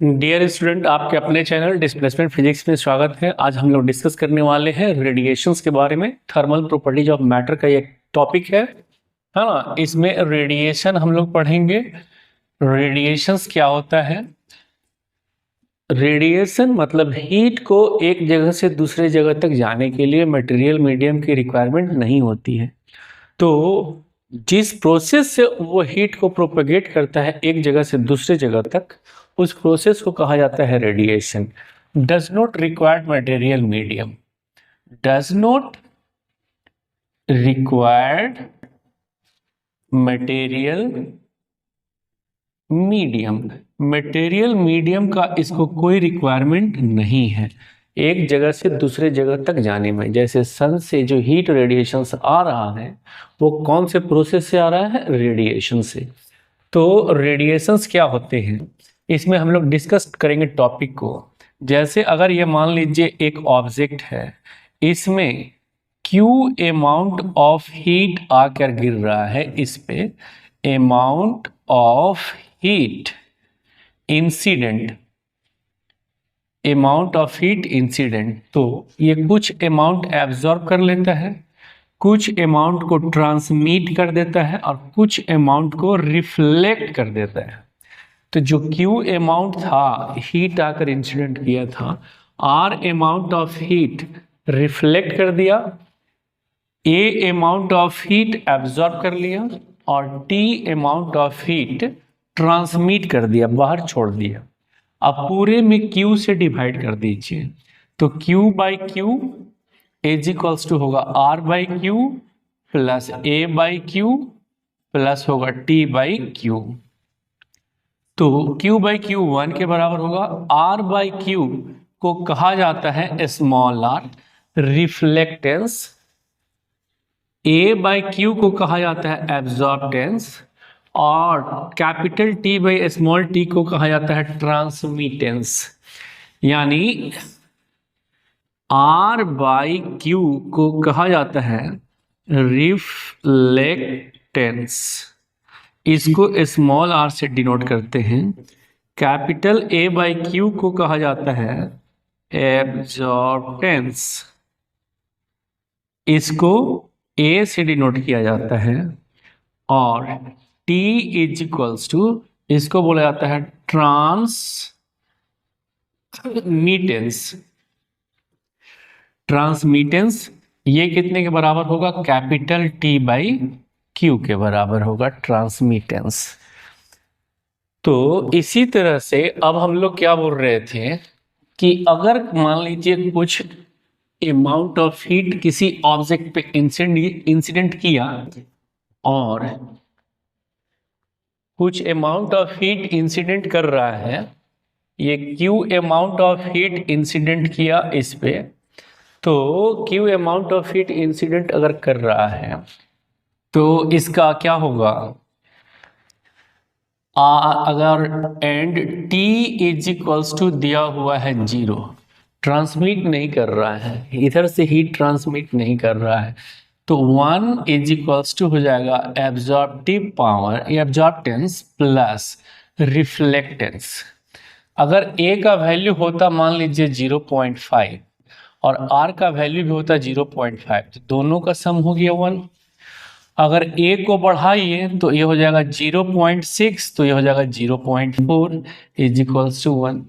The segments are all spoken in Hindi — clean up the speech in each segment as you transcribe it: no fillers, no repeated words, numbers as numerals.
डियर स्टूडेंट, आपके अपने चैनल डिस्प्लेसमेंट फिजिक्स में स्वागत है। आज हम लोग डिस्कस करने वाले हैं रेडिएशंस के बारे में। थर्मल प्रॉपर्टीज ऑफ मैटर का एक टॉपिक है ना। इसमें रेडिएशन हम लोग पढ़ेंगे। रेडिएशंस क्या होता है? रेडिएशन मतलब हीट को एक जगह से दूसरे जगह तक जाने के लिए मटेरियल मीडियम की रिक्वायरमेंट नहीं होती है। तो जिस प्रोसेस से वो हीट को प्रोपेगेट करता है एक जगह से दूसरे जगह तक, उस प्रोसेस को कहा जाता है radiation. Does not required material medium, does not required material medium. Material medium का इसको कोई रिक्वायरमेंट नहीं है एक जगह से दूसरे जगह तक जाने में। जैसे सन से जो हीट रेडिएशन आ रहा है वो कौन से प्रोसेस से आ रहा है? रेडिएशन से। तो रेडिएशंस क्या होते हैं इसमें हम लोग डिस्कस करेंगे टॉपिक को। जैसे अगर ये मान लीजिए एक ऑब्जेक्ट है, इसमें क्यू अमाउंट ऑफ हीट आकर गिर रहा है इस पे, amount of heat incident, amount of heat incident. तो ये कुछ अमाउंट एब्जॉर्ब कर लेता है, कुछ अमाउंट को ट्रांसमिट कर देता है और कुछ अमाउंट को रिफ्लेक्ट कर देता है। तो जो क्यू अमाउंट था हीट आकर इंसिडेंट किया था, R amount of heat reflect कर दिया, A amount of heat absorb कर लिया और T amount of heat transmit कर दिया, बाहर छोड़ दिया। अब पूरे में क्यू से डिवाइड कर दीजिए, तो q by q is equals to होगा r by q plus a by q plus होगा टी बाई क्यू। तो Q बाई क्यू 1 के बराबर होगा। R बाई क्यू को कहा जाता है small R reflectance, A by Q को कहा जाता है एब्जॉर्बटेंस और capital T by small t को कहा जाता है ट्रांसमिटेंस। यानी R बाई क्यू को कहा जाता है रिफ्लेक्टेंस, इसको स्मॉल आर से डिनोट करते हैं। कैपिटल ए बाई क्यू को कहा जाता है एब्जॉर्बटेंस, इसको ए से डिनोट किया जाता है। और T इज इक्वल्स टू, इसको बोला जाता है ट्रांसमिटेंस। ट्रांसमिटेंस ये कितने के बराबर होगा? कैपिटल T बाई क्यू के बराबर होगा ट्रांसमिटेंस। तो इसी तरह से अब हम लोग क्या बोल रहे थे कि अगर मान लीजिए कुछ अमाउंट ऑफ हीट किसी ऑब्जेक्ट पे इंसिडेंट किया और कुछ अमाउंट ऑफ हीट इंसिडेंट कर रहा है, ये Q amount of heat incident किया इस पे, तो Q amount of heat incident अगर कर रहा है तो इसका क्या होगा? अगर and T is equals to दिया हुआ है 0, ट्रांसमिट नहीं कर रहा है, इधर से हीट ट्रांसमिट नहीं कर रहा है, तो 1 इज इक्वल्स टू हो जाएगा एब्जॉर्प्टिव पावर, एब्जॉर्बटेंस प्लस रिफ्लेक्टेंस। अगर A का वैल्यू होता मान लीजिए 0.5 और R का वैल्यू भी होता 0.5, तो दोनों का सम हो गया 1। अगर A को बढ़ाइए तो ये हो जाएगा 0.6, तो ये हो जाएगा 0.4 इज इक्वल्स टू 1।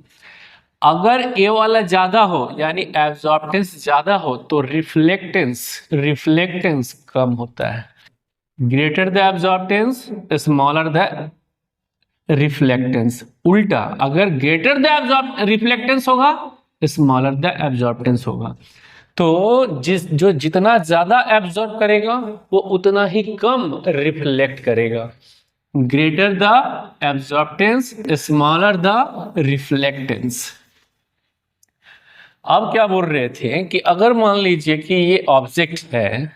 अगर A वाला ज्यादा हो यानी एब्जॉर्बटेंस ज्यादा हो तो रिफ्लेक्टेंस कम होता है। Greater the absorptance smaller the reflectance. उल्टा, अगर ग्रेटर द रिफ्लेक्टेंस होगा स्मॉलर द एब्जॉर्बटेंस होगा। तो जो जितना ज्यादा एब्जॉर्ब करेगा वो उतना ही कम रिफ्लेक्ट करेगा। Greater the absorptance smaller the reflectance. अब क्या बोल रहे थे कि अगर मान लीजिए कि ये ऑब्जेक्ट है,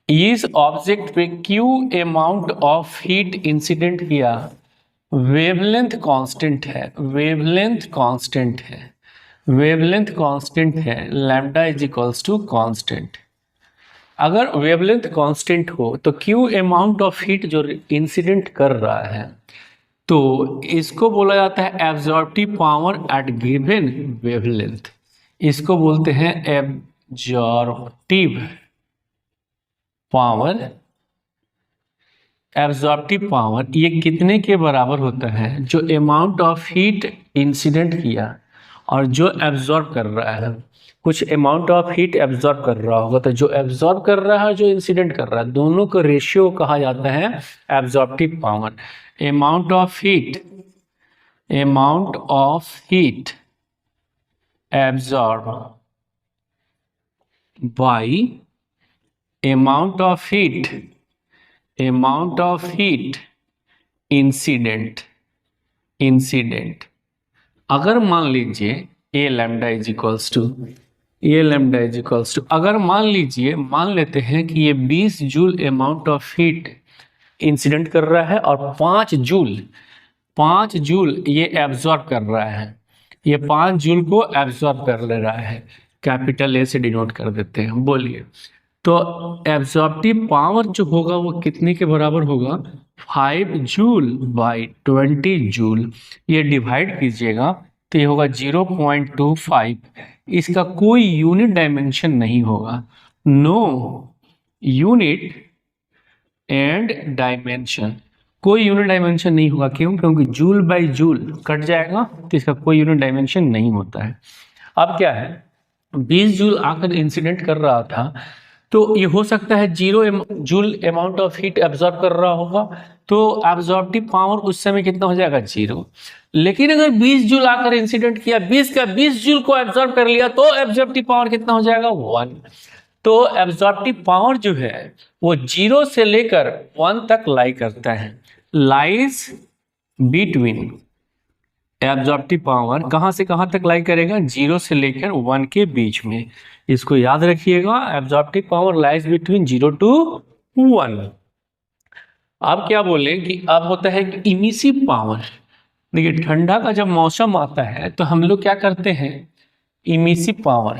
इस ऑब्जेक्ट पे Q amount of heat incident किया, वेवलेंथ कांस्टेंट है, वेवलेंथ कांस्टेंट है, वेवलेंथ कांस्टेंट है, lambda is equals to constant. अगर वेवलेंथ कांस्टेंट हो तो क्यू अमाउंट ऑफ हीट जो इंसिडेंट कर रहा है तो इसको बोला जाता है absorptive power at given wavelength. इसको बोलते हैं एब्जॉर्प्टिव पावर। एब्जॉर्प्टिव पावर ये कितने के बराबर होता है? जो अमाउंट ऑफ हीट इंसिडेंट किया और जो एब्जॉर्ब कर रहा है। कुछ अमाउंट ऑफ हीट एब्जॉर्ब कर रहा होगा, तो जो एब्जॉर्ब कर रहा है, जो इंसिडेंट कर रहा है, दोनों को रेशियो कहा जाता है absorptive power. Amount of heat absorb by amount of heat incident. अगर मान लीजिए ए लैम्डा इज इक्वल्स टू अगर मान लेते हैं कि ये 20 joule amount of heat incident कर रहा है और 5 जूल ये एब्जॉर्ब कर रहा है। ये 5 जूल को एब्जॉर्ब कर ले रहा है, कैपिटल ए से डिनोट कर देते हैं। बोलिए, तो एब्जॉर्प्टिव पावर जो होगा वो कितने के बराबर होगा? 5 जूल बाई 20 जूल। ये डिवाइड कीजिएगा तो ये होगा 0.25। इसका कोई यूनिट डायमेंशन नहीं होगा, नो यूनिट एंड डायमेंशन। कोई यूनिट डायमेंशन नहीं होगा। क्यों? क्योंकि जूल बाई जूल कट जाएगा तो इसका कोई यूनिट डायमेंशन नहीं होता है। अब क्या है, 20 जूल आकर इंसिडेंट कर रहा था, तो ये हो सकता है 0 joule amount of heat absorb कर रहा होगा, तो एब्जॉर्प्टिव पावर उस समय कितना हो जाएगा? 0। लेकिन अगर 20 जूल आकर इंसिडेंट किया, 20 का 20 जूल को एब्जॉर्ब कर लिया, तो एब्जॉर्प्टिव पावर कितना हो जाएगा? 1। तो एब्जॉर्प्टिव पावर जो है वो 0 से लेकर 1 तक लाई करता है। लाइज बिटवीन, एब्जॉर्प्टिव पावर कहां से कहां तक लाई करेगा? 0 से लेकर 1 के बीच में। इसको याद रखिएगा, absorptive power lies between 0 to 1। अब क्या बोले कि अब होता है कि इमिसिव पावर। देखिए, ठंडा का जब मौसम आता है तो हम लोग क्या करते हैं? इमिसिव पावर,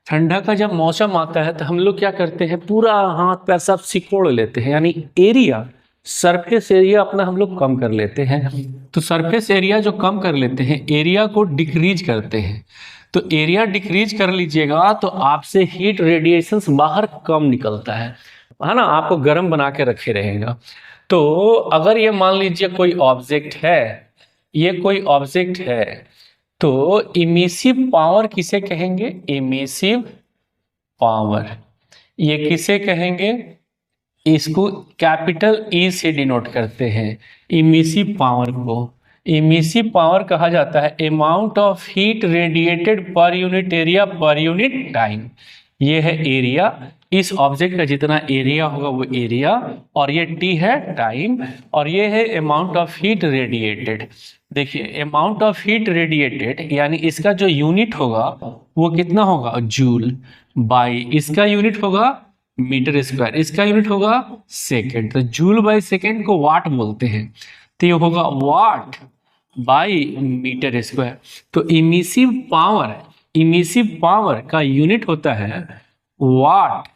ठंडा का जब मौसम आता है तो हम लोग क्या करते हैं? पूरा हाथ पैर सब सिकोड़ लेते हैं, यानी एरिया, सरफेस एरिया अपना हम लोग कम कर लेते हैं। तो सरफेस एरिया जो कम कर लेते हैं, एरिया को डिक्रीज करते हैं। तो एरिया डिक्रीज कर लीजिएगा तो आपसे हीट रेडिएशंस बाहर कम निकलता है ना, आपको गर्म बना के रखे रहेगा। तो अगर ये मान लीजिए कोई ऑब्जेक्ट है, ये कोई ऑब्जेक्ट है, तो इमिसिव पावर किसे कहेंगे? Emissive power. ये किसे कहेंगे? इसको कैपिटल ई से डिनोट करते हैं, इमिसिव पावर को। इमिसिव पावर कहा जाता है अमाउंट ऑफ हीट रेडिएटेड पर unit area per unit time. ये है एरिया, इस ऑब्जेक्ट का जितना एरिया होगा वो एरिया, और ये टी है टाइम, और ये है अमाउंट ऑफ हीट रेडिएटेड। देखिए, अमाउंट ऑफ हीट रेडिएटेड यानी इसका जो यूनिट होगा वो कितना होगा? जूल बाई, इसका यूनिट होगा मीटर स्क्वायर, इसका यूनिट होगा सेकेंड। तो जूल बाई सेकेंड को वाट बोलते हैं, तो ये होगा वाट बाई मीटर स्क्वायर। तो इमिसिव पावर का यूनिट होता है वाट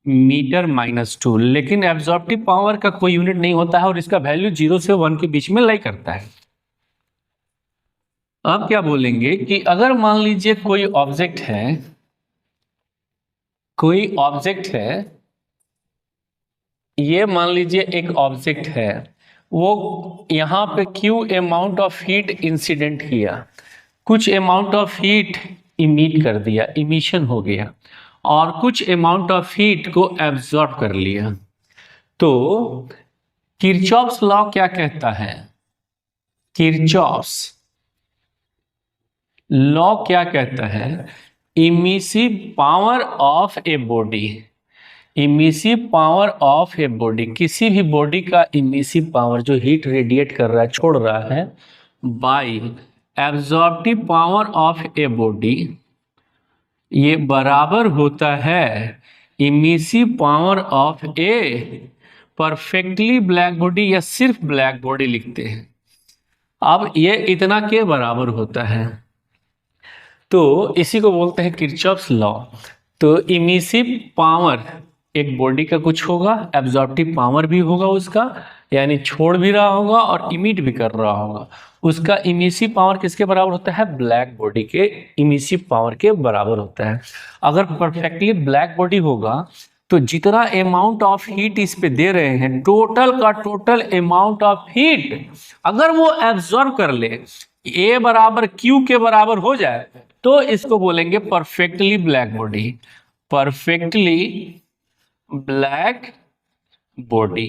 मीटर -2। लेकिन एब्जॉर्प्टिव पावर का कोई यूनिट नहीं होता है और इसका वैल्यू 0 से 1 के बीच में लाई करता है। अब क्या बोलेंगे कि अगर मान लीजिए कोई ऑब्जेक्ट है, ये मान लीजिए एक ऑब्जेक्ट है, वो यहाँ पे Q amount of heat incident किया, कुछ अमाउंट ऑफ हीट इमिट कर दिया, इमिशन हो गया, और कुछ अमाउंट ऑफ हीट को एब्जॉर्ब कर लिया। तो किरचॉफ्स लॉ क्या कहता है? किरचॉफ्स लॉ क्या कहता है? Emissive power of a body, emissive power of a body, किसी भी बॉडी का इमिसिव पावर जो हीट रेडिएट कर रहा है, छोड़ रहा है, by absorptive power of a body, ये बराबर होता है emissive power of a perfectly black body, या सिर्फ ब्लैक बॉडी लिखते हैं। अब ये इतना के बराबर होता है, तो इसी को बोलते हैं किरचॉफ्स लॉ। तो इमिसिव पावर एक बॉडी का कुछ होगा, एब्जॉर्प्टिव पावर भी होगा उसका, यानी छोड़ भी रहा होगा और इमिट भी कर रहा होगा। उसका इमिसिव पावर किसके बराबर होता है? ब्लैक बॉडी के इमिसिव पावर के बराबर होता है। अगर परफेक्टली ब्लैक बॉडी होगा तो जितना अमाउंट ऑफ हीट इस पे दे रहे हैं, टोटल का टोटल अमाउंट ऑफ हीट अगर वो एब्जॉर्ब कर ले, ए बराबर क्यू के बराबर हो जाए, तो इसको बोलेंगे perfectly black body. Perfectly black body,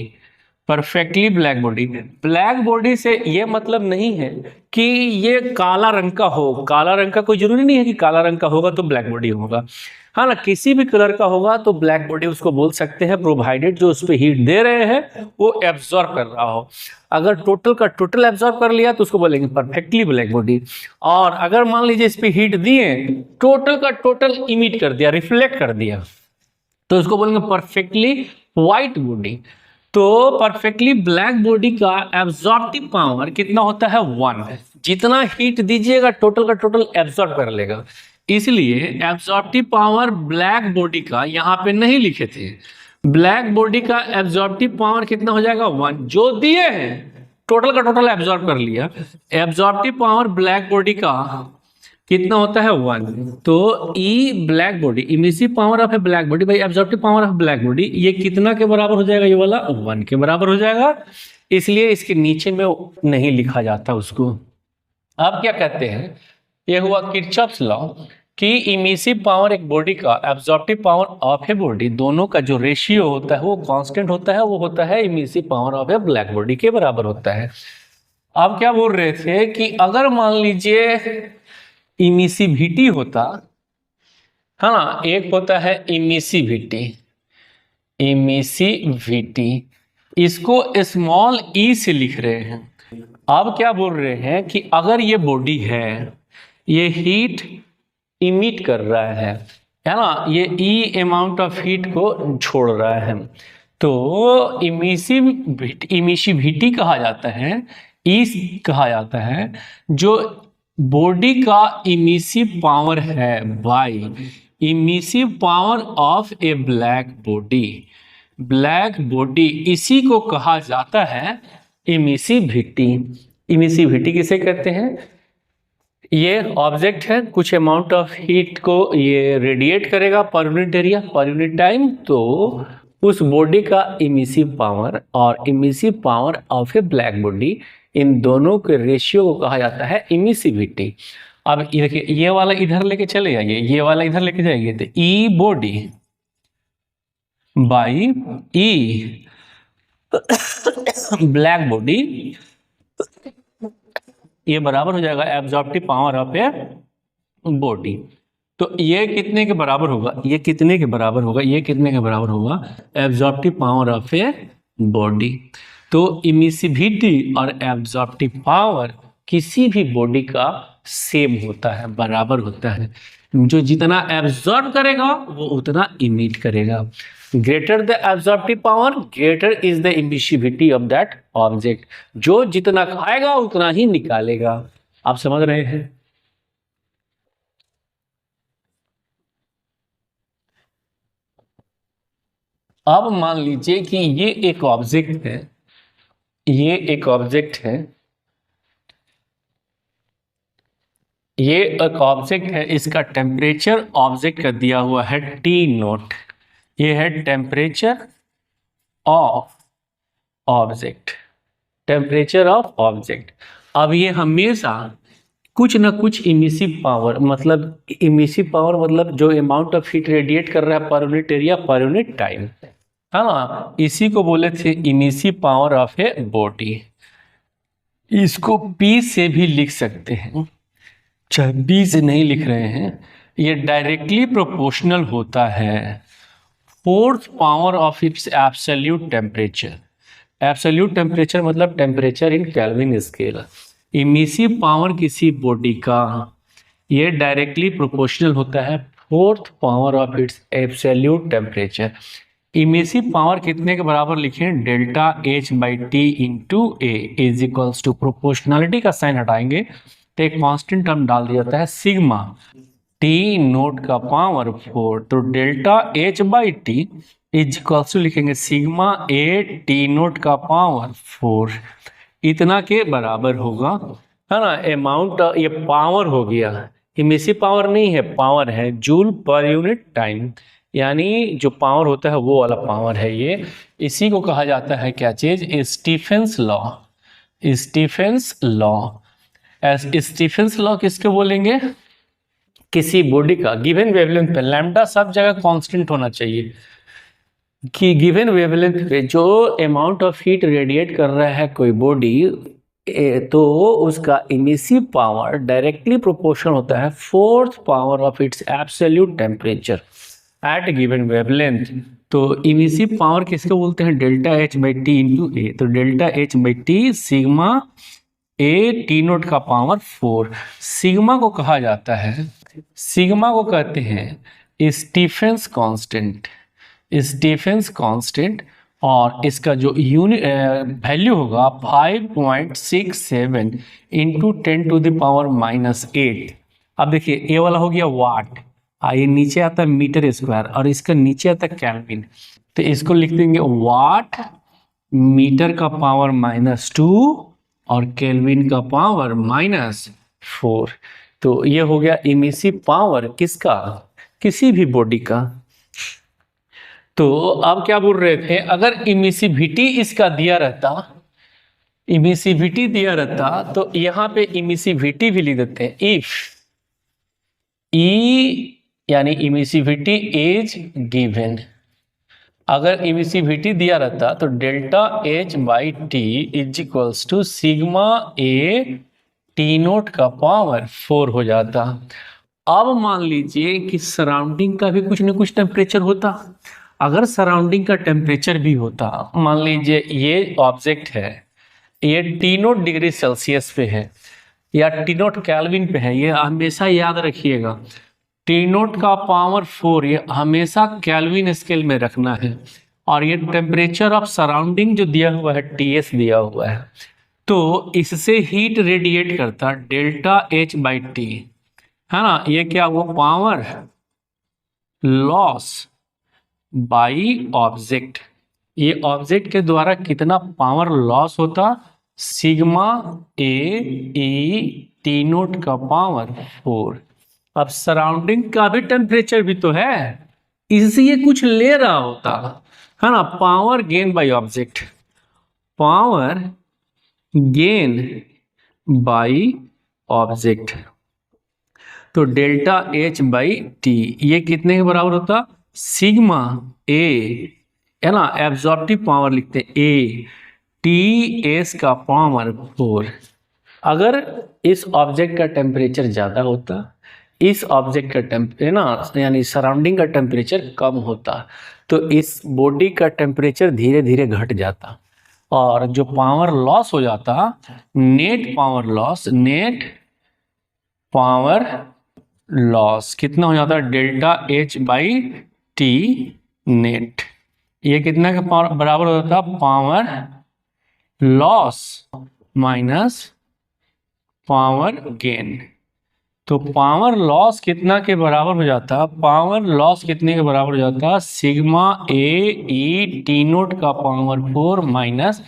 perfectly black body. Black body से ये मतलब नहीं है कि ये काला रंग का हो, काला रंग का कोई जरूरी नहीं है कि काला रंग का होगा तो ब्लैक बॉडी होगा। हाँ ना, किसी भी कलर का होगा तो ब्लैक बॉडी उसको बोल सकते हैं, प्रोवाइडेड जो उस पर हीट दे रहे हैं वो एब्जॉर्ब कर रहा हो। अगर टोटल का टोटल एब्जॉर्ब कर लिया तो उसको बोलेंगे परफेक्टली ब्लैक बॉडी। और अगर मान लीजिए इस पे हीट दिए, टोटल का टोटल इमिट कर दिया, रिफ्लेक्ट कर दिया, तो उसको बोलेंगे परफेक्टली व्हाइट बॉडी। तो परफेक्टली ब्लैक बॉडी का एब्जॉर्प्टिव पावर कितना होता है? 1। जितना हीट दीजिएगा टोटल का टोटल एब्जॉर्ब कर लेगा। इसलिए एब्जॉर्प्टिव पावर ब्लैक बॉडी का यहाँ पे नहीं लिखे थे। ब्लैक बॉडी का एब्जॉर्प्टिव पावर कितना हो जाएगा? 1। जो दिए हैं टोटल का टोटल एब्जॉर्ब कर लिया। एब्जॉर्प्टिव पावर ब्लैक बॉडी का कितना होता है? 1। तो e black body, emissive power of a black body by absorptive power of black body, ये कितना के बराबर हो जाएगा? ये वाला 1 के बराबर हो जाएगा। इसलिए इसके नीचे में नहीं लिखा जाता उसको। आप क्या कहते हैं? ये हुआ किरचॉफ्स लॉ कि इमिसिव पावर एक बॉडी का absorptive power of a body, दोनों का जो रेशियो होता है वो कांस्टेंट होता है, वो होता है emissive power of a black body के बराबर होता है। आप क्या बोल रहे थे कि अगर मान लीजिए इमिसिविटी होता है ना, एक होता है इमिसिविटी, इमिसिविटी इसको स्मॉल ई से लिख रहे हैं। अब क्या बोल रहे हैं कि अगर ये बॉडी है, ये हीट इमिट कर रहा है ना, ये ई अमाउंट ऑफ हीट को छोड़ रहा है, तो इमिसिविटी कहा जाता है, ई कहा जाता है जो बॉडी का इमिसिव पावर है by emissive power of a black body. Black body इसी को कहा जाता है इमिसिविटी। इमिसिविटी किसे कहते हैं? ये ऑब्जेक्ट है, कुछ अमाउंट ऑफ हीट को ये रेडिएट करेगा per unit area, per unit time, तो उस बॉडी का इमिसिव पावर और emissive power of a black body, इन दोनों के रेशियो को कहा जाता है इमिसिविटी। अब देखिए, ये वाला इधर लेके चले जाइए, ये वाला इधर लेके जाइए, तो E body by E black body, ये बराबर हो जाएगा absorptive power of a body. तो ये कितने के बराबर होगा? ये कितने के बराबर होगा? ये कितने के बराबर होगा? Absorptive power of a body. तो इमिसिविटी और एब्जॉर्प्टिव पावर किसी भी बॉडी का सेम होता है, बराबर होता है। जो जितना एब्जॉर्ब करेगा वो उतना इमिट करेगा। Greater the absorptive power, greater is the emissivity of that object. जो जितना खाएगा उतना ही निकालेगा। आप समझ रहे हैं? अब मान लीजिए कि ये एक ऑब्जेक्ट है, ये एक ऑब्जेक्ट है, ये एक ऑब्जेक्ट है, इसका टेम्परेचर ऑब्जेक्ट का दिया हुआ है T0। ये है temperature of object, temperature of object. अब ये हमेशा कुछ ना कुछ इमिसिव पावर, मतलब इमिसिव पावर मतलब जो अमाउंट ऑफ हीट रेडिएट कर रहा है पर unit area, per unit time, है ना, इसी को बोले थे emissive power of a body. इसको P से भी लिख सकते हैं, चाहे B से नहीं लिख रहे हैं। ये डायरेक्टली प्रोपोर्शनल होता है fourth power of its absolute temperature. Absolute temperature मतलब temperature in kelvin scale. Emissive power किसी बॉडी का ये डायरेक्टली प्रोपोर्शनल होता है fourth power of its absolute temperature. Emissive power कितने के बराबर लिखें? Delta H by T into A is equals to, proportionality का साइन हटाएंगे तो एक कांस्टेंट टर्म डाल दिया जाता है सिग्मा T0 का पावर 4, तो delta H by T is equals to लिखेंगे सिग्मा ए टी नोट का पावर 4 इतना के बराबर होगा, है ना। अमाउंट ये पावर हो गया, इमिसिव पावर नहीं है, पावर है, जूल पर यूनिट टाइम, यानी जो पावर होता है वो वाला पावर है ये। इसी को कहा जाता है क्या चीज, Stephen's law. Stephen's law, Stephen's law किसको बोलेंगे, किसी बॉडी का गिवन वेवलेंथ पे, लैम्डा सब जगह कांस्टेंट होना चाहिए, कि गिवन वेवलेंथ पे जो अमाउंट ऑफ हीट रेडिएट कर रहा है कोई बॉडी, तो उसका इमिसिव पावर डायरेक्टली प्रोपोर्शनल होता है fourth power of its absolute temperature at given wavelength. तो इमिसिव पावर किसको बोलते हैं, delta H by T into A. तो delta H by T sigma A T naught का पावर 4। सिग्मा को कहा जाता है, सिग्मा को कहते हैं स्टीफेंस कांस्टेंट, स्टीफेंस कांस्टेंट, और इसका जो यूनिट वैल्यू होगा 5.67 इंटू 10⁻⁻8। अब देखिए ये वाला हो गया वाट, ये नीचे आता है मीटर स्क्वायर और इसका नीचे आता है केल्विन, तो इसको लिख देंगे वाट मीटर का पावर -2 और केल्विन का पावर -4। तो ये हो गया इमिसिव पावर किसका, किसी भी बॉडी का। तो अब क्या बोल रहे थे, अगर इमिसिविटी इसका दिया रहता, इमिसिविटी दिया रहता तो यहां पे इमिसिविटी भी लिख देते हैं, इफ ई यानी इमिसिविटी इज गिवन। अगर इमिसिविटी दिया रहता तो delta H by T is equals to sigma A T naught का पावर 4 हो जाता। अब मान लीजिए कि सराउंडिंग का भी कुछ न कुछ टेम्परेचर होता, अगर सराउंडिंग का टेम्परेचर भी होता, मान लीजिए ये ऑब्जेक्ट है, ये टी नोट डिग्री सेल्सियस पे है या टी नोट केल्विन पे है, ये हमेशा याद रखिएगा, टी नोट का पावर 4 ये हमेशा केल्विन स्केल में रखना है, और ये टेम्परेचर ऑफ सराउंडिंग जो दिया हुआ है टीएस दिया हुआ है, तो इससे हीट रेडिएट करता डेल्टा एच बाई टी, है ना। ये क्या हुआ, पावर लॉस बाई ऑब्जेक्ट, ये ऑब्जेक्ट के द्वारा कितना पावर लॉस होता, सिग्मा ए ई टी नोट का पावर 4। अब सराउंडिंग का भी टेम्परेचर भी तो है, इससे ये कुछ ले रहा होता, है ना। Power gain by object, power gain by object, तो डेल्टा एच बाई टी ये कितने के बराबर होता, सिग्मा ए, है ना, एब्जॉर्प्टिव पावर लिखते हैं ए, टी एस का पावर 4। अगर इस ऑब्जेक्ट का टेम्परेचर ज़्यादा होता, इस ऑब्जेक्ट का टेम्परेचर ना यानी सराउंडिंग का टेम्परेचर कम होता, तो इस बॉडी का टेम्परेचर धीरे धीरे घट जाता, और जो पावर लॉस हो जाता, net power loss, net power loss कितना हो जाता है, delta H by T net. ये कितना के बराबर हो जाता, power loss minus power gain. तो पावर लॉस कितना के बराबर हो जाता, पावर लॉस कितने के बराबर हो जाता, सिग्मा ए ई टी नोट का पावर 4 माइनस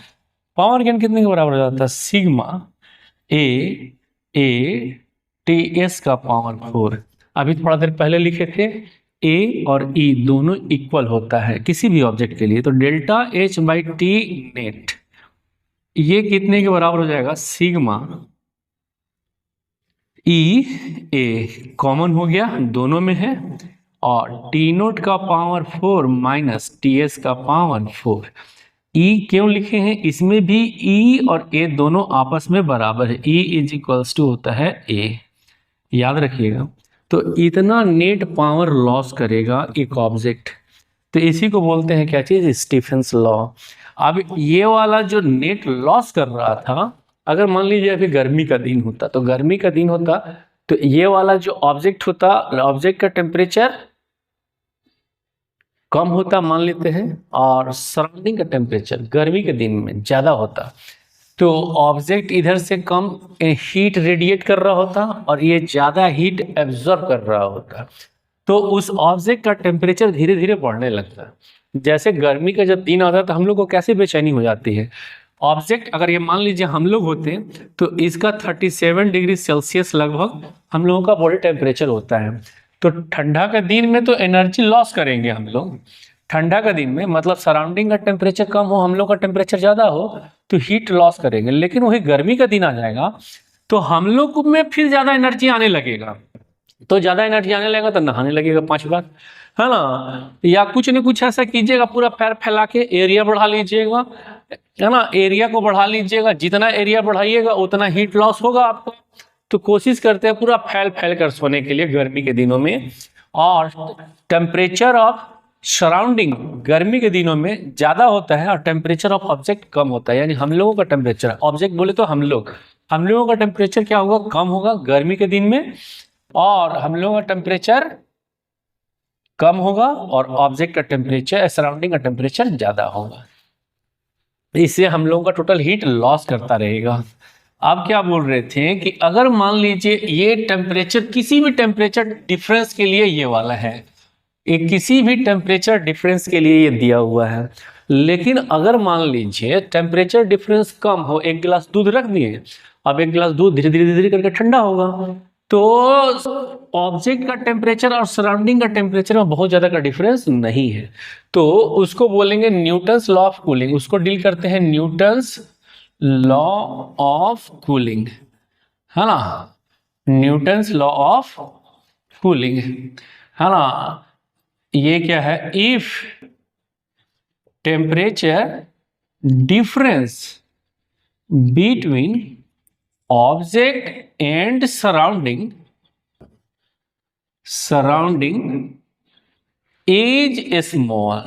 पावर गेन कितने के बराबर हो जाता, सिग्मा ए टी एस का पावर 4। अभी थोड़ा देर पहले लिखे थे ए और ई दोनों इक्वल होता है किसी भी ऑब्जेक्ट के लिए, तो delta H by T net ये कितने के बराबर हो जाएगा, सिग्मा ई ए कॉमन हो गया दोनों में है, और टी नोट का पावर 4 माइनस टी एस का पावर 4। ई क्यों लिखे हैं, इसमें भी ई और ए दोनों आपस में बराबर है, ई इज इक्वल्स टू होता है ए, याद रखिएगा। तो इतना नेट पावर लॉस करेगा एक ऑब्जेक्ट, तो इसी को बोलते हैं क्या चीज, स्टीफेंस लॉ। अब ये वाला जो नेट लॉस कर रहा था, अगर मान लीजिए अभी गर्मी का दिन होता, तो गर्मी का दिन होता तो ये वाला जो ऑब्जेक्ट होता, ऑब्जेक्ट का टेम्परेचर कम होता मान लेते हैं, और सराउंडिंग का टेम्परेचर गर्मी के दिन में ज़्यादा होता, तो ऑब्जेक्ट इधर से कम हीट रेडिएट कर रहा होता और ये ज़्यादा हीट एब्जॉर्ब कर रहा होता। तो उस ऑब्जेक्ट का टेम्परेचर धीरे धीरे बढ़ने लगता है। जैसे गर्मी का जब दिन आता है तो हम लोग को कैसे बेचैनी हो जाती है। ऑब्जेक्ट अगर ये मान लीजिए हम लोग होते हैं तो इसका 37 डिग्री सेल्सियस लगभग हम लोगों का बॉडी टेम्परेचर होता है। तो ठंडा का दिन में तो एनर्जी लॉस करेंगे हम लोग। ठंडा का दिन में मतलब सराउंडिंग का टेम्परेचर कम हो, हम लोग का टेम्परेचर ज़्यादा हो तो हीट लॉस करेंगे। लेकिन वही गर्मी का दिन आ जाएगा तो हम लोग में फिर ज़्यादा एनर्जी आने लगेगा। तो ज़्यादा एनर्जी आने लगेगा तो नहाने लगेगा 5 बार, है ना। या कुछ न कुछ ऐसा कीजिएगा, पूरा पैर फैला के एरिया बढ़ा लीजिएगा, है ना। एरिया को बढ़ा लीजिएगा, जितना एरिया बढ़ाइएगा उतना हीट लॉस होगा आपको। तो कोशिश करते हैं पूरा फैल फैल कर सोने के लिए गर्मी के दिनों में। और टेम्परेचर ऑफ सराउंडिंग गर्मी के दिनों में ज़्यादा होता है और टेम्परेचर ऑफ ऑब्जेक्ट कम होता है। यानी हम लोगों का टेम्परेचर, ऑब्जेक्ट बोले तो हम लोगों का टेम्परेचर क्या होगा, कम होगा गर्मी के दिन में, और हम लोगों का टेम्परेचर कम होगा और ऑब्जेक्ट का टेम्परेचर, सराउंडिंग का टेम्परेचर ज़्यादा होगा। इससे हम लोगों का टोटल हीट लॉस करता रहेगा। आप क्या बोल रहे थे कि अगर मान लीजिए ये टेम्परेचर किसी भी टेम्परेचर डिफरेंस के लिए ये वाला है, एक किसी भी टेम्परेचर डिफरेंस के लिए ये दिया हुआ है, लेकिन अगर मान लीजिए टेम्परेचर डिफरेंस कम हो, एक गिलास दूध रख दिए, अब एक गिलास दूध धीरे धीरे धीरे करके ठंडा होगा, तो ऑब्जेक्ट का टेम्परेचर और सराउंडिंग का टेम्परेचर में बहुत ज़्यादा का डिफरेंस नहीं है। तो उसको बोलेंगे न्यूटन्स लॉ ऑफ कूलिंग। उसको डील करते हैं न्यूटन्स लॉ ऑफ कूलिंग, है ना। न्यूटन्स लॉ ऑफ कूलिंग, है ना। ये क्या है, if temperature difference between object and surrounding is small,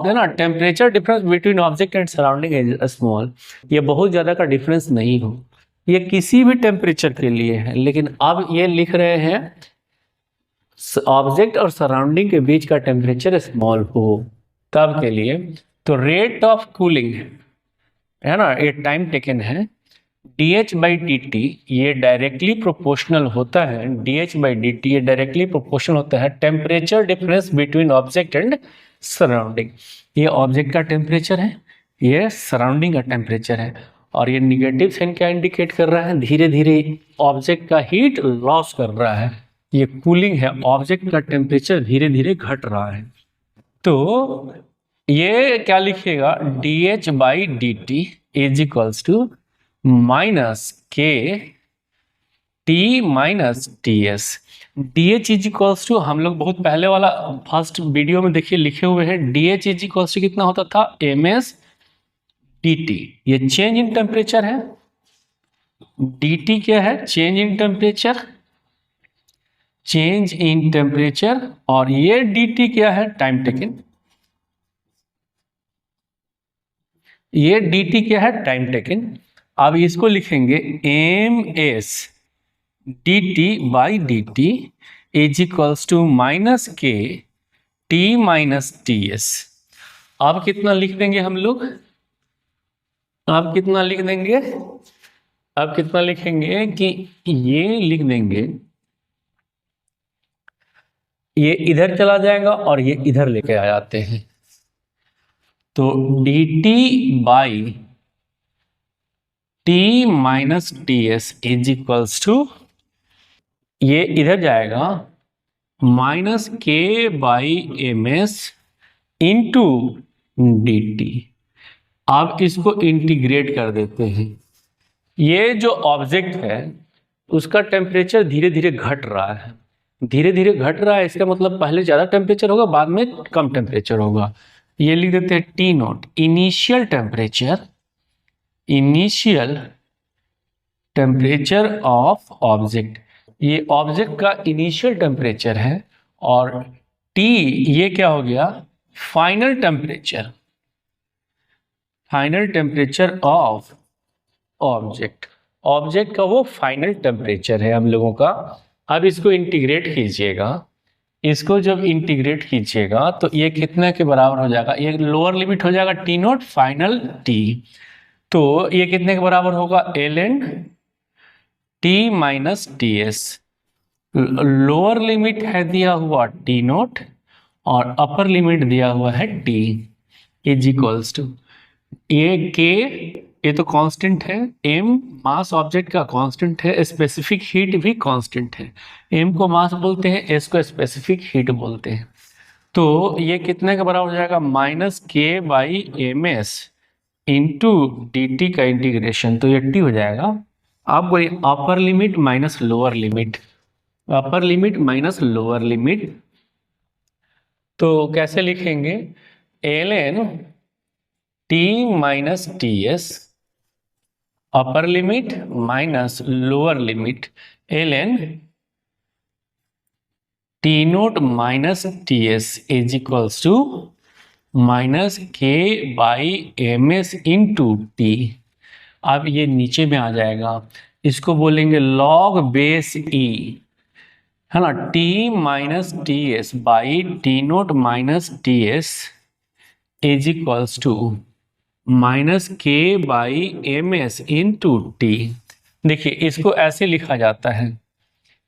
ना temperature difference between object and surrounding is small, ये बहुत ज़्यादा का डिफरेंस नहीं हो, ये किसी भी टेम्परेचर के लिए है। लेकिन अब ये लिख रहे हैं ऑब्जेक्ट और सराउंडिंग के बीच का टेम्परेचर स्मॉल हो, तब के लिए। तो रेट ऑफ कूलिंग, है ना, ये टाइम टेकन है, dH/dt ये डायरेक्टली प्रोपोर्शनल होता है, dH/dt ये डायरेक्टली प्रोपोर्शनल होता है temperature difference between object and surrounding. ये ऑब्जेक्ट का टेम्परेचर है, ये सराउंडिंग का टेम्परेचर है, और ये निगेटिव साइन क्या इंडिकेट कर रहा है, धीरे धीरे ऑब्जेक्ट का हीट लॉस कर रहा है। ये कूलिंग है, ऑब्जेक्ट का टेम्परेचर धीरे धीरे घट रहा है। तो ये क्या लिखिएगा, dH/dt is equals to minus K T minus T S. D H is equals to, हम लोग बहुत पहले वाला फर्स्ट वीडियो में देखिए लिखे हुए हैं, D H is equals to कितना होता था, एम एस डी टी। ये चेंज इन टेम्परेचर है, डी टी क्या है, change in temperature, change in temperature, और ये डी टी क्या है, टाइम टेकन। ये डी टी क्या है, टाइम टेकन। अब इसको लिखेंगे M S D T by D T is equals to minus K T minus T S. अब कितना लिख देंगे हम लोग, अब कितना लिख देंगे, अब कितना लिखेंगे कि ये लिख देंगे, ये इधर चला जाएगा और ये इधर लेके आ जाते हैं। तो D T by T minus T S is equals to, ये इधर जाएगा minus K by M S into D T. अब इसको इंटीग्रेट कर देते हैं। ये जो ऑब्जेक्ट है उसका टेम्परेचर धीरे धीरे घट रहा है, धीरे धीरे घट रहा है, इसका मतलब पहले ज़्यादा टेम्परेचर होगा, बाद में कम टेम्परेचर होगा। ये लिख देते हैं T note, initial temperature, initial temperature of object. ये ऑब्जेक्ट का इनिशियल टेम्परेचर है, और टी ये क्या हो गया, final temperature, final temperature of object. Object का वो फाइनल टेम्परेचर है हम लोगों का। अब इसको इंटीग्रेट कीजिएगा, इसको जब इंटीग्रेट कीजिएगा तो ये कितने के बराबर हो जाएगा, ये लोअर लिमिट हो जाएगा टी नोट फाइनल टी, तो ये कितने के बराबर होगा, L N T minus T S. Lower limit है दिया हुआ टी नोट और अपर लिमिट दिया हुआ है टी इज इक्वल्स टू ये तो कांस्टेंट है, एम मास ऑब्जेक्ट का कांस्टेंट है, स्पेसिफिक हीट भी कांस्टेंट है। एम को मास बोलते हैं, एस को स्पेसिफिक हीट बोलते हैं। तो ये कितने के बराबर हो जाएगा, minus K by M S into D T का इंटीग्रेशन, तो ये टी हो जाएगा। अब कोई upper limit minus lower limit, upper limit minus lower limit, तो कैसे लिखेंगे, L N T minus T S upper limit minus lower limit L N T naught minus T S is equals to minus K by M S into T. अब ये नीचे में आ जाएगा, इसको बोलेंगे लॉग बेस ई, है ना, T minus T S by T naught minus T S is equals to minus K by M S into T. देखिए इसको ऐसे लिखा जाता है,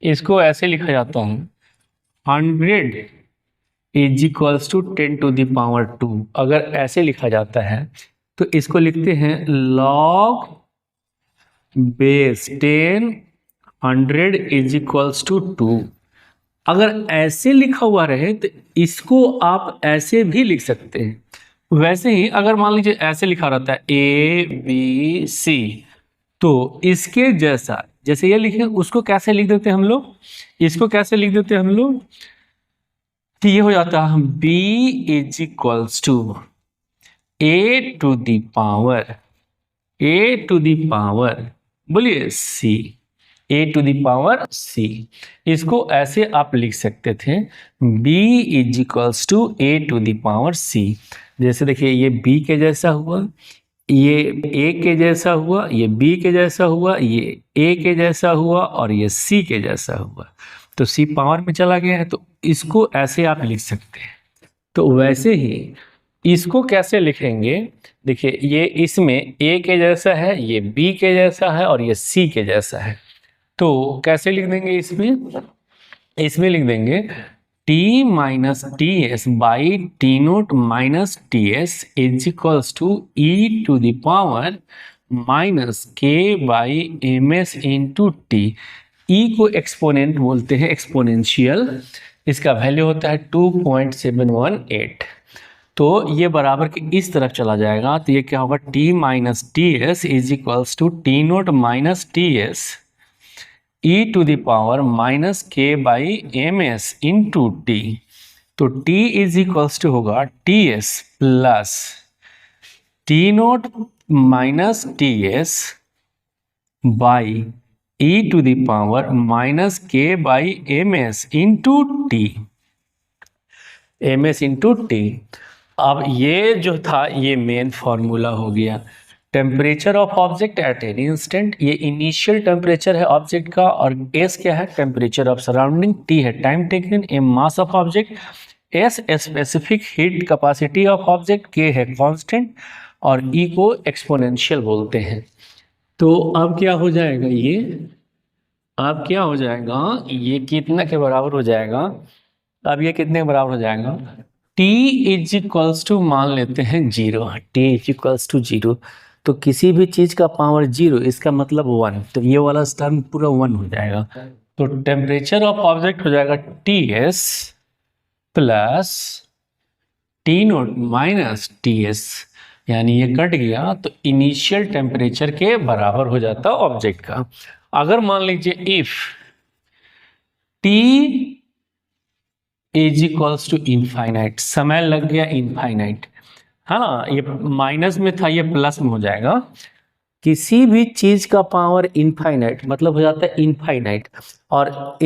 इसको ऐसे लिखा जाता है 100 is equals to 10 to the power 2। अगर ऐसे लिखा जाता है तो इसको लिखते हैं log base 10 100 is equals to 2। अगर ऐसे लिखा हुआ रहे तो इसको आप ऐसे भी लिख सकते हैं। वैसे ही अगर मान लीजिए ऐसे लिखा रहता है ए बी सी, तो इसके जैसा जैसे ये लिखे उसको कैसे लिख देते हैं हम लोग, इसको कैसे लिख देते हैं हम लोग, तो ये हो जाता है b is equals to a to the power बोलिए c, a to the power c। इसको ऐसे आप लिख सकते थे b is equals to a to the power c। जैसे देखिए ये b के जैसा हुआ, ये a के जैसा हुआ, ये b के जैसा हुआ, ये a के जैसा हुआ और ये c के जैसा हुआ, तो c पावर में चला गया है, तो इसको ऐसे आप लिख सकते हैं। तो वैसे ही इसको कैसे लिखेंगे, देखिए ये इसमें a के जैसा है, ये b के जैसा है और ये c के जैसा है, तो कैसे लिख देंगे, इसमें लिख देंगे t minus T S by T naught minus T S is equals to E to the power minus K by M S into T. E को एक्सपोनेंट बोलते हैं, एक्सपोनेंशियल, इसका वैल्यू होता है 2.718। तो ये बराबर के इस तरफ चला जाएगा, तो ये क्या होगा, t minus T S is equals to T naught minus T S e to the power minus K by M S into T. तो t इज इक्वल्स टू होगा T S plus T naught minus T S by e to the power minus K by M S into T, M S into T. अब ये जो था ये मेन फॉर्मूला हो गया। Temperature of object at any instant, ये इनिशियल टेम्परेचर है ऑब्जेक्ट का, और एस क्या है, टेम्परेचर ऑफ सराउंडिंग, टी है time taken, M mass of object, S specific heat capacity of object, K है कांस्टेंट और ई को एक्सपोनेंशियल बोलते हैं। तो अब क्या हो जाएगा ये, अब क्या हो जाएगा, ये कितना के बराबर हो जाएगा, अब ये कितने के बराबर हो जाएगा, t इज इक्वल्स टू मान लेते हैं 0, t इज इक्वल्स टू 0, तो किसी भी चीज का पावर 0 इसका मतलब 1, तो ये वाला टर्म पूरा 1 हो जाएगा। तो टेम्परेचर ऑफ ऑब्जेक्ट हो जाएगा T S plus T naught minus T S, यानी ये कट गया तो इनिशियल टेम्परेचर के बराबर हो जाता ऑब्जेक्ट का। अगर मान लीजिए if T is equals to infinite, समय लग गया इनफाइनाइट, है ना, ये माइनस में था ये प्लस में हो जाएगा। किसी भी चीज का पावर इनफाइनाइट मतलब हो जाता है इनफाइनाइट, और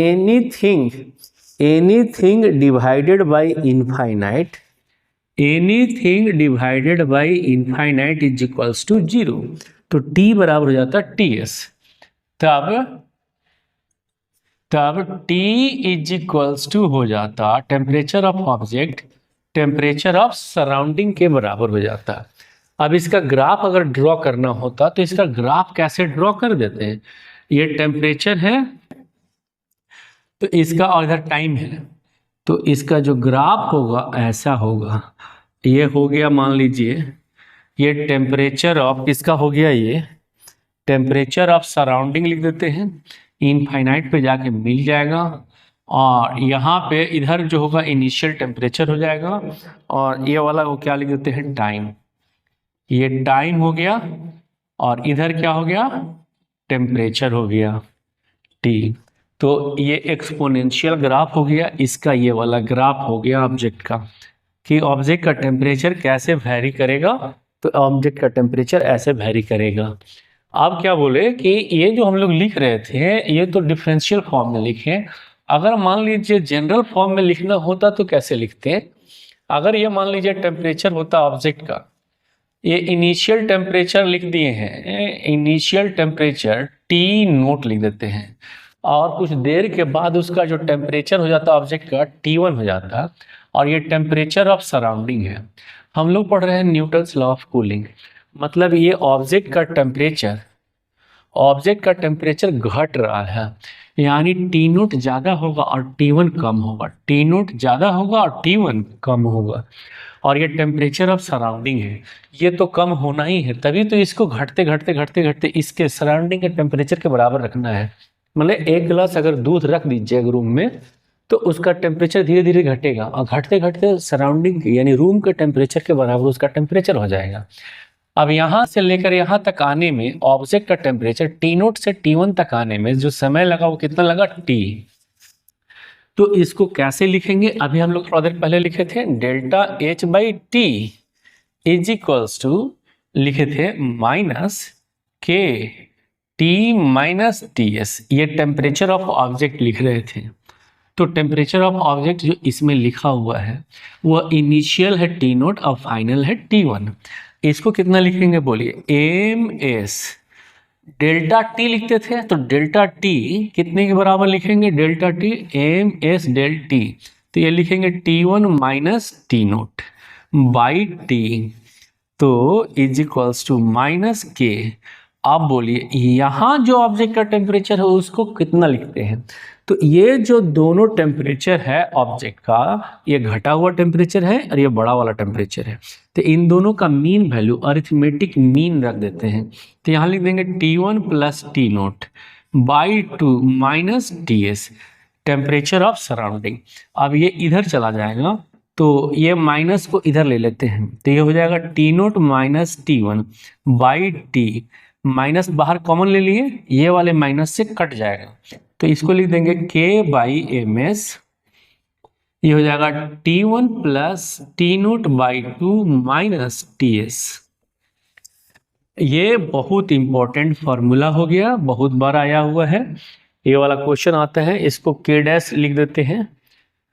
anything divided by infinite, anything divided by infinite is equals to 0। तो t बराबर हो जाता है टी एस, तब t इज इक्वल्स टू हो जाता temperature of object temperature of surrounding के बराबर हो जाता है। अब इसका ग्राफ अगर ड्रॉ करना होता तो इसका ग्राफ कैसे ड्रॉ कर देते हैं, ये टेम्परेचर है, तो इसका और इधर टाइम है, तो इसका जो ग्राफ होगा ऐसा होगा। ये हो गया, मान लीजिए ये टेम्परेचर ऑफ किसका हो गया, ये टेम्परेचर ऑफ सराउंडिंग लिख देते हैं, इनफाइनाइट पे जाके मिल जाएगा। और यहाँ पे इधर जो होगा इनिशियल टेम्परेचर हो जाएगा, और ये वाला को क्या लिख देते हैं, टाइम। ये टाइम हो गया, और इधर क्या हो गया, टेम्परेचर हो गया टी। तो ये एक्सपोनेंशियल ग्राफ हो गया, इसका ये वाला ग्राफ हो गया ऑब्जेक्ट का, कि ऑब्जेक्ट का टेम्परेचर कैसे वैरी करेगा। तो ऑब्जेक्ट का टेम्परेचर ऐसे वैरी करेगा। आप क्या बोले कि ये जो हम लोग लिख रहे थे ये तो डिफरेंशियल फॉर्म में लिखे, अगर मान लीजिए जनरल फॉर्म में लिखना होता तो कैसे लिखते हैं। अगर ये मान लीजिए टेम्परेचर होता ऑब्जेक्ट का, ये इनिशियल टेम्परेचर लिख दिए हैं, इनिशियल टेम्परेचर टी नोट लिख देते हैं, और कुछ देर के बाद उसका जो टेम्परेचर हो जाता ऑब्जेक्ट का T1 हो जाता, और ये टेम्परेचर ऑफ सराउंडिंग है। हम लोग पढ़ रहे हैं न्यूटन्स लॉ ऑफ कूलिंग, मतलब ये ऑब्जेक्ट का टेम्परेचर घट रहा है, यानी टी नोट ज़्यादा होगा और T1 कम होगा, टी नोट ज़्यादा होगा और T1 कम होगा। और ये टेम्परेचर ऑफ सराउंडिंग है, ये तो कम होना ही है, तभी तो इसको घटते घटते घटते घटते इसके सराउंडिंग के टेम्परेचर के बराबर रखना है। मतलब एक गिलास अगर दूध रख दीजिए रूम में, तो उसका टेम्परेचर धीरे धीरे घटेगा, और घटते घटते सराउंडिंग यानी रूम के टेम्परेचर के बराबर उसका टेम्परेचर हो जाएगा। अब यहाँ से लेकर यहाँ तक आने में ऑब्जेक्ट का टेम्परेचर टी नोट से T1 तक आने में जो समय लगा वो कितना लगा, टी। तो इसको कैसे लिखेंगे, अभी हम लोग थोड़ा देर पहले लिखे थे delta H by T is equals to, लिखे थे minus K T minus T S. ये टेम्परेचर ऑफ ऑब्जेक्ट लिख रहे थे। तो टेम्परेचर ऑफ ऑब्जेक्ट जो इसमें लिखा हुआ है वो इनिशियल है टी नोट और फाइनल है T1। इसको कितना लिखेंगे बोलिए, एम एस डेल्टा टी लिखते थे, तो डेल्टा टी कितने के बराबर लिखेंगे, delta T M S del T. तो ये लिखेंगे T1 minus T naught by T, तो is equals to minus K. आप बोलिए यहाँ जो ऑब्जेक्ट का टेम्परेचर है उसको कितना लिखते हैं। तो ये जो दोनों टेम्परेचर है ऑब्जेक्ट का, ये घटा हुआ टेम्परेचर है और ये बड़ा वाला टेम्परेचर है, तो इन दोनों का मीन वैल्यू अरिथमेटिक मीन रख देते हैं। तो यहाँ लिख देंगे T1 plus T naught by 2 minus T S, temperature of surrounding. अब ये इधर चला जाएगा, तो ये माइनस को इधर ले लेते हैं, तो ये हो जाएगा T naught minus T1 by T, minus बाहर कॉमन ले लिए, ये वाले माइनस से कट जाएगा, तो इसको लिख देंगे K बाई एम एस। ये हो जाएगा T1 plus T naught by 2 minus T S. ये बहुत इंपॉर्टेंट फॉर्मूला हो गया, बहुत बार आया हुआ है, ये वाला क्वेश्चन आता है। इसको K डैश लिख देते हैं,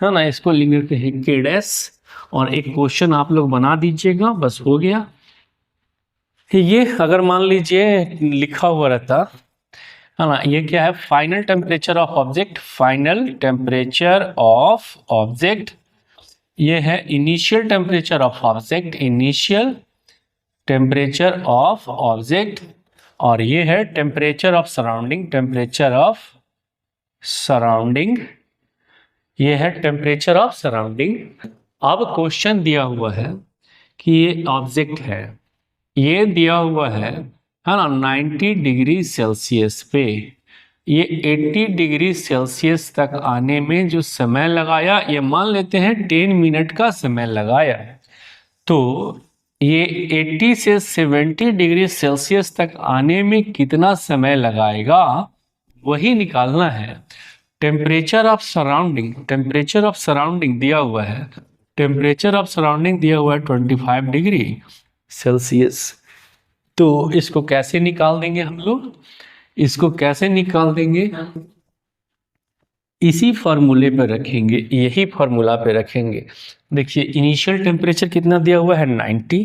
है ना, इसको लिख देते हैं K डैश, और एक क्वेश्चन आप लोग बना दीजिएगा, बस हो गया। ये अगर मान लीजिए लिखा हुआ रहता है ना, ये क्या है, final temperature of object, final temperature of object, ये है initial temperature of object, initial temperature of object, और ये है temperature of surrounding, temperature of surrounding, ये है टेम्परेचर ऑफ सराउंडिंग। अब क्वेश्चन दिया हुआ है कि ये ऑब्जेक्ट है, ये दिया हुआ है ना 90 डिग्री सेल्सियस पे, ये 80 डिग्री सेल्सियस तक आने में जो समय लगाया, ये मान लेते हैं 10 मिनट का समय लगाया। तो ये 80 से 70 डिग्री सेल्सियस तक आने में कितना समय लगाएगा वही निकालना है। Temperature of surrounding, temperature of surrounding दिया हुआ है, टेम्परेचर ऑफ सराउंडिंग दिया हुआ है 25 डिग्री सेल्सियस। तो इसको कैसे निकाल देंगे हम लोग, इसको कैसे निकाल देंगे, इसी फॉर्मूले पे रखेंगे, यही फॉर्मूला पे रखेंगे। देखिए इनिशियल टेम्परेचर कितना दिया हुआ है 90,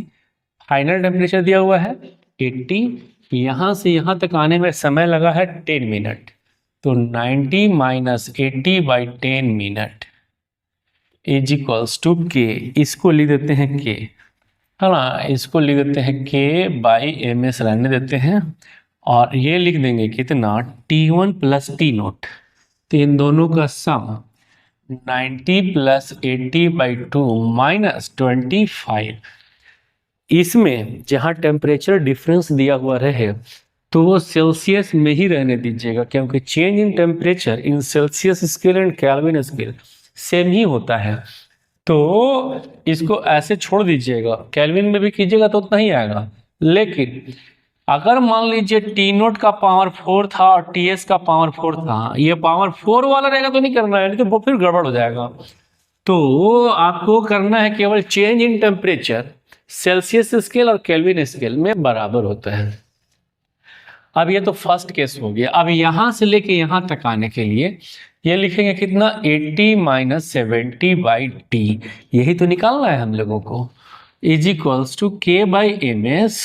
फाइनल टेम्परेचर दिया हुआ है 80, यहाँ से यहाँ तक आने में समय लगा है 10 मिनट, तो 90 minus 80 by 10 minute is equals to K. इसको लिख देते हैं के, है ना, इसको लिख देते हैं K बाई एम एस रहने देते हैं, और ये लिख देंगे कितना T1 प्लस टी नोट, तो इन दोनों का सम 90 + 80/2 - 25। इसमें जहाँ टेम्परेचर डिफरेंस दिया हुआ रहे तो वो सेल्सियस में ही रहने दीजिएगा, क्योंकि change in temperature in Celsius scale and kelvin scale same ही होता है। तो इसको ऐसे छोड़ दीजिएगा, केल्विन में भी कीजिएगा तो उतना ही आएगा। लेकिन अगर मान लीजिए टी नोट का पावर 4 था और टी एस का पावर 4 था, ये पावर 4 वाला रहेगा तो नहीं करना है, नहीं तो वो फिर गड़बड़ हो जाएगा। तो आपको करना है केवल change in temperature Celsius scale और केल्विन स्केल में बराबर होता है। अब ये तो फर्स्ट केस हो गया। अब यहां से लेके यहां तक आने के लिए ये लिखेंगे कितना, 80 - 70/t, यही तो निकालना है हम लोगों को, इज इक्वल्स टू K/MS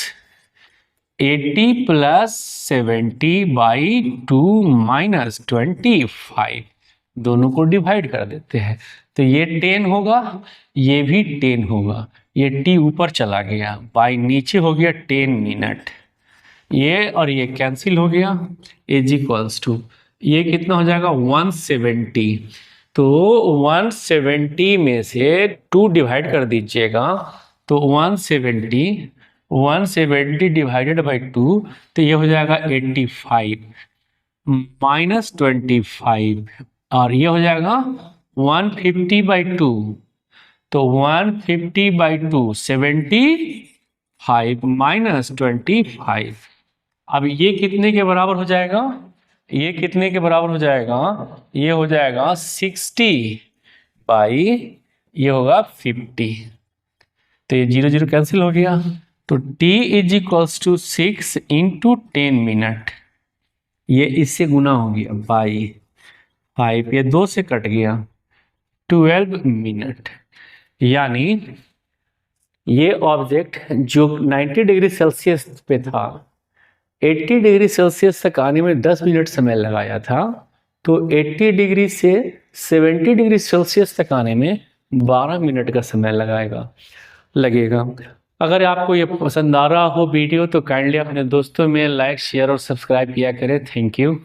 80 + 70/2 - 25। दोनों को डिवाइड कर देते हैं तो ये 10 होगा, ये भी 10 होगा, ये t ऊपर चला गया, बाई नीचे हो गया 10 मिनट, ये और ये कैंसिल हो गया, इज इक्वल्स टू ये कितना हो जाएगा 170। तो 170 में से 2 डिवाइड कर दीजिएगा तो 170 डिवाइडेड बाई 2 तो ये हो जाएगा 85 - 25 और ये हो जाएगा 150/2। तो 150/2 75 - 25। अब ये कितने के बराबर हो जाएगा, ये कितने के बराबर हो जाएगा, ये हो जाएगा 60 बाई ये होगा 50। तो ये 0 0 कैंसिल हो गया, तो t is equals to 6 × 10 minute, ये इससे गुना हो गया बाई 5, ये 2 से कट गया 12 मिनट। यानी ये ऑब्जेक्ट जो 90 डिग्री सेल्सियस पे था 80 डिग्री सेल्सियस तक आने में 10 मिनट समय लगाया था, तो 80 डिग्री से 70 डिग्री सेल्सियस तक आने में 12 मिनट का समय लगेगा। अगर आपको ये पसंद आ रहा हो वीडियो तो काइंडली अपने दोस्तों में लाइक, शेयर और सब्सक्राइब किया करें। Thank you.